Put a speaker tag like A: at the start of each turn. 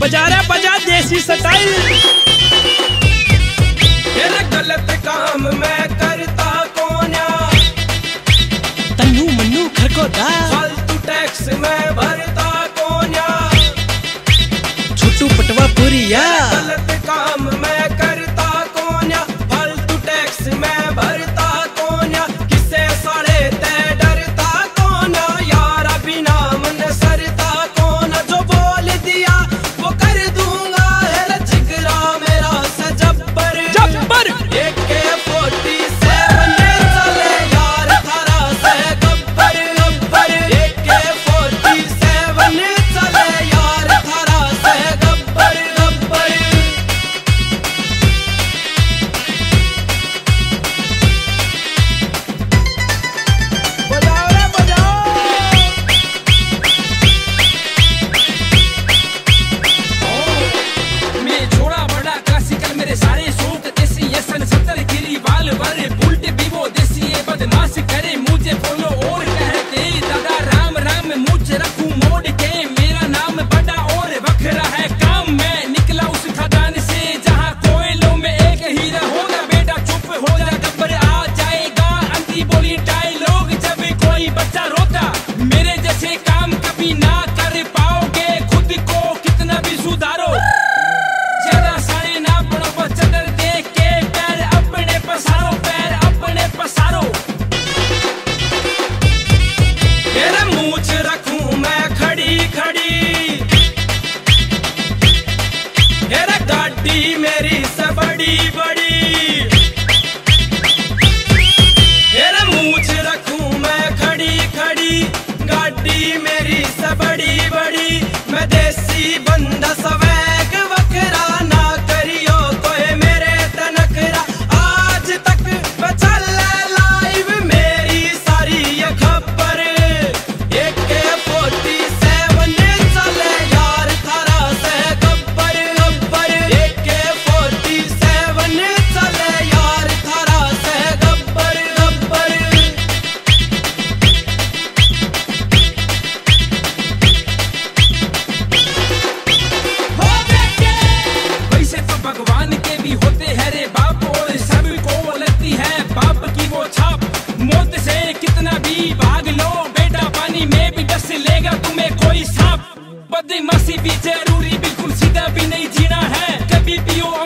A: बजा रे बजा देसी स्टाइल।
B: तेरा गलत काम मैं करता कोन्या,
A: तन्नू मन्नू खरकोदा
B: फालतू टैक्स मैं भरता कोन्या,
A: छोटू पटवा पुरिया।
B: गलत काम मैं करता कोन्या, फालतू टैक्स मैं भरता कोन्या, किसे साले ते डरता कोना, यारा बिना मन सरता कोना, जो बोल दिया वो कर दूंगा, है जिगरा मेरा सजब्बर
A: जब्बर।
B: AK-47 चले यार थारा से गब्बर गब्बर, AK-47 चले यार थारा से गब्बर गब्बर। बजाओ रे बजाओ।
C: मैं छोड़ा बड़ा क्लासिकल मेरे सारे शौक देसी, ये सन 70 गिरी बाल वाले बुलट भी वो देसी, ये बदमाश करे मुझे फॉलो और कहते दादा राम राम, मुझे रखूं मोड़ के, मेरा नाम बड़ा और बखरा है काम, मैं निकला उस खदान से जहाँ कोयलों में एक हीरा होगा, बेटा चुप हो जा गब्बर आ जाएगा, अंधी बोली डायलॉग जब कोई बच्चा रोता, मेरे जैसे काम कभी ना कर पाओगे, खुद को कितना भी सुधारो, ज्यादा सारे ना पड़ो, बचदर देख के पैर अपने पसारो, पैर अपने पसारो।
B: तेरा मूछ रखूं मैं खड़ी खड़ी, तेरा गाड़ी मेरी से बड़ी बड़ी, तेरा मूछ रखूं मैं खड़ी खड़ी, गाड़ी मेरी से बड़ी बड़ी, मैं देसी बंदा स्वैग वखरा, ना करियो कोई मेरे तनखरा, आज तक मैं चले लाइव मेरी सारी ये खबर, AK-47 चले यार थारा से गब्बर गब्बर, AK-47 चले यार थारा से गब्बर गब्बर।
C: वैसे तो भगवान के भी होते हैं रे बाप, और सबको लगती है बाप की वो छाप, मौत से कितना भी भाग लो बेटा, पानी में भी डस लेगा तुम्हें कोई सांप, बदमाशी भी जरूरी, बिल्कुल सीधा भी नहीं जीना है, कभी भी हो